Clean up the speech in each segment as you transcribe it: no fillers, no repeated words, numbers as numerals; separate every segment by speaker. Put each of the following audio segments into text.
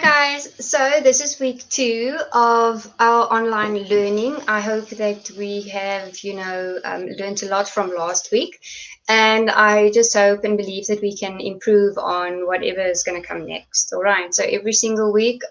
Speaker 1: guys, so this is week 2 of our online learning. I hope that we have, learned a lot from last week, and I just hope and believe that we can improve on whatever is going to come next. All right, so every single week,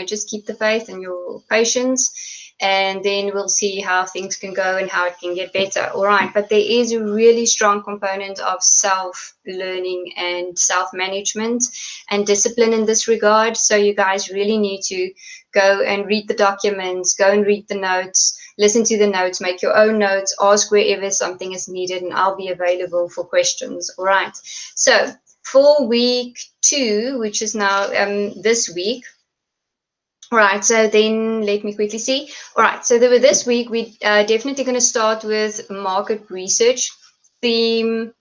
Speaker 1: just keep the faith and your patience, and then we'll see how things can go and how it can get better. All right, but there is a really strong component of self learning and self management and discipline in this regard. So you guys really need to go and read the documents, go and read the notes, listen to the notes, make your own notes, ask wherever something is needed, and I'll be available for questions. All right. So for week 2, which is now this week. All right, so then let me quickly see. All right, so this week we definitely going to start with market research, theme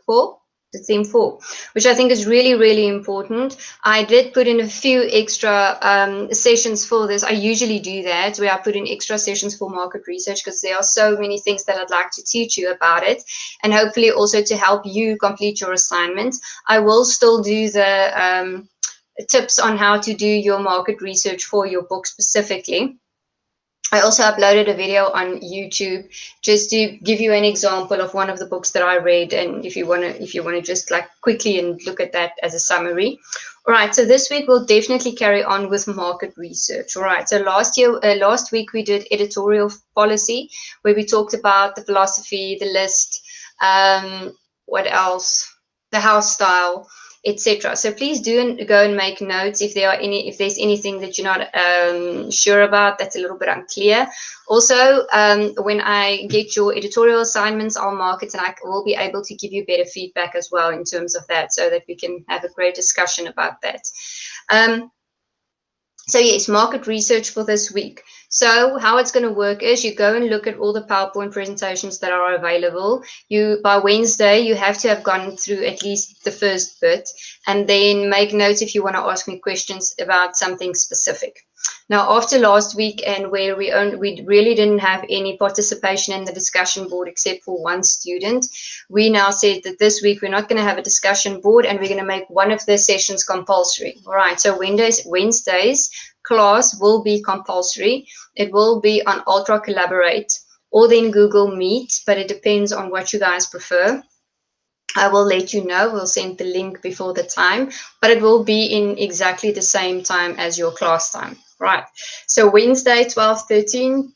Speaker 1: 4, the theme 4, which I think is really, really important. I did put in a few extra sessions for this. I usually do that, where I put in extra sessions for market research, because there are so many things that I'd like to teach you about it, and hopefully also to help you complete your assignment. I will still do the tips on how to do your market research for your book specifically. I also uploaded a video on YouTube just to give you an example of one of the books that I read, and if you wanna just like quickly and look at that as a summary. All right, so this week we'll definitely carry on with market research. All right, so last week we did editorial policy, where we talked about the philosophy, the list, what else, the house style, etc. So please do go and make notes if there's anything that you're not sure about, that's a little bit unclear. Also, when I get your editorial assignments, I'll mark it, and I will be able to give you better feedback as well in terms of that, so that we can have a great discussion about that. So yes, market research for this week. So how it's going to work is you go and look at all the PowerPoint presentations that are available. By Wednesday, you have to have gone through at least the first bit, and then make notes if you want to ask me questions about something specific. Now, after last week, and where we really didn't have any participation in the discussion board except for one student, we now said that this week we're not going to have a discussion board, and we're going to make one of the sessions compulsory. All right, so Wednesdays class will be compulsory. It will be on Ultra Collaborate or then Google Meet, but it depends on what you guys prefer. I will let you know. We'll send the link before the time, but it will be in exactly the same time as your class time. Right. So Wednesday, 12:30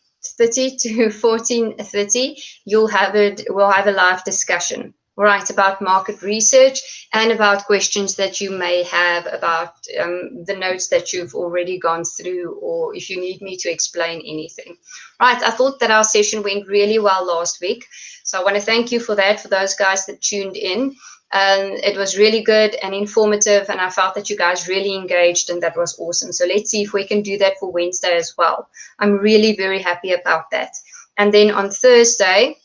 Speaker 1: to 14:30, we'll have a live discussion, right, about market research and about questions that you may have about the notes that you've already gone through, or if you need me to explain anything. Right. I thought that our session went really well last week, so I want to thank you for that, for those guys that tuned in. It was really good and informative, and I felt that you guys really engaged, and that was awesome. So let's see if we can do that for Wednesday as well. I'm really very happy about that. And then on Thursday,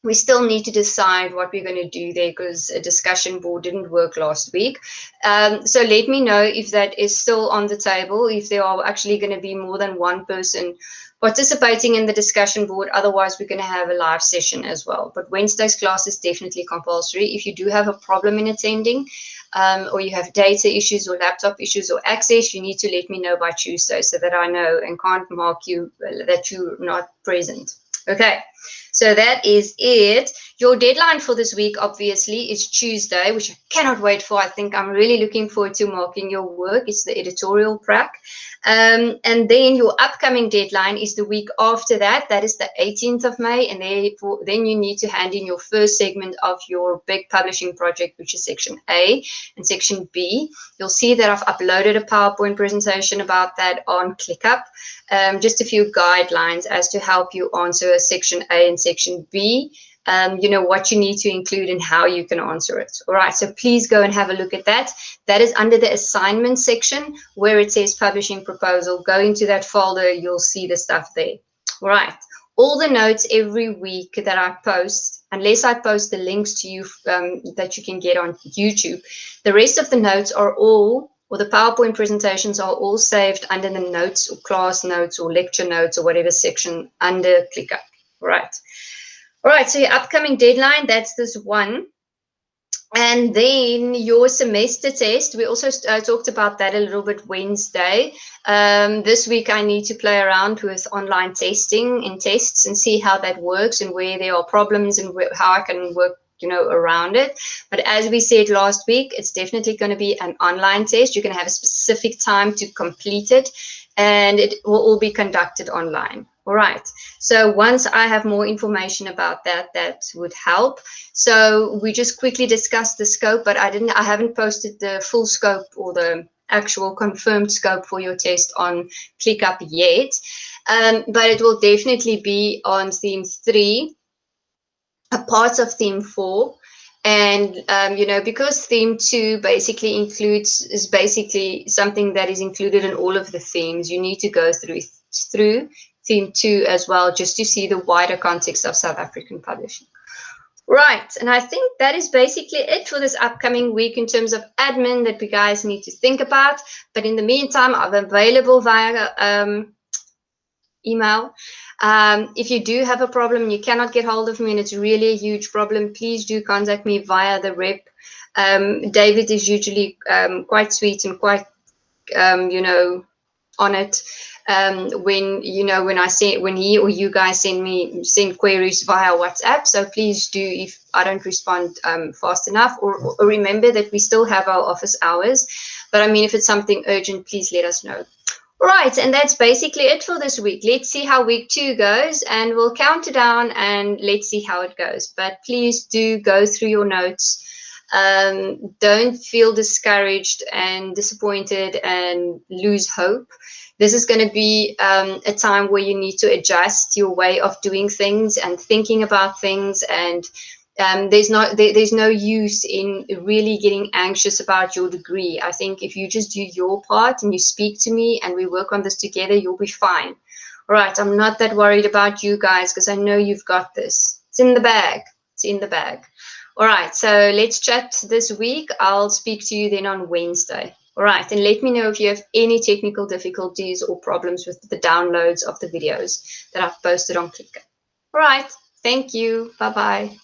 Speaker 1: we still need to decide what we're going to do there, because a discussion board didn't work last week. So let me know if that is still on the table, if there are actually going to be more than one person participating in the discussion board. Otherwise, we're going to have a live session as well. But Wednesday's class is definitely compulsory. If you do have a problem in attending, or you have data issues or laptop issues or access, you need to let me know by Tuesday, so that I know and can't mark you that you're not present. Okay, so that is it. Your deadline for this week, obviously, is Tuesday, which I cannot wait for. I think I'm really looking forward to marking your work. It's the editorial prac. And then your upcoming deadline is the week after that. That is the 18th of May. And then you need to hand in your first segment of your big publishing project, which is section A and section B. You'll see that I've uploaded a PowerPoint presentation about that on ClickUp. Just a few guidelines as to help you answer section A and section B. What you need to include and how you can answer it. All right, so please go and have a look at that. That is under the assignment section where it says publishing proposal. Go into that folder, you'll see the stuff there. All right, all the notes every week that I post, unless I post the links to you that you can get on YouTube, the rest of the notes are all, or the PowerPoint presentations are all saved under the notes or class notes or lecture notes or whatever section under ClickUp. All right. All right, so your upcoming deadline, that's this one. And then your semester test, we also talked about that a little bit Wednesday. This week I need to play around with online testing and tests and see how that works and where there are problems and how I can work, around it. But as we said last week, it's definitely going to be an online test. You're going to have a specific time to complete it, and it will all be conducted online. All right. So once I have more information about that, that would help. So we just quickly discussed the scope, but I haven't posted the full scope or the actual confirmed scope for your test on ClickUp yet. But it will definitely be on theme 3, a part of theme 4. And because theme 2 basically is basically something that is included in all of the themes, you need to go through theme 2 as well, just to see the wider context of South African publishing. Right, and I think that is basically it for this upcoming week in terms of admin that we guys need to think about. But in the meantime, I'm available via email. If you do have a problem and you cannot get hold of me and it's really a huge problem, please do contact me via the rep. David is usually quite sweet and quite, on it. When he or you guys send queries via WhatsApp. So please do, if I don't respond fast enough, or remember that we still have our office hours. But I mean, if it's something urgent, please let us know. Right, and that's basically it for this week. Let's see how week 2 goes, and we'll count it down and let's see how it goes. But please do go through your notes. Don't feel discouraged and disappointed and lose hope. This is going to be a time where you need to adjust your way of doing things and thinking about things, and there's no use in really getting anxious about your degree. I think if you just do your part and you speak to me and we work on this together, you'll be fine. All right, I'm not that worried about you guys because I know you've got this. It's in the bag. It's in the bag. All right, so let's chat this week. I'll speak to you then on Wednesday. All right, and let me know if you have any technical difficulties or problems with the downloads of the videos that I've posted on Clicker. All right, thank you. Bye-bye.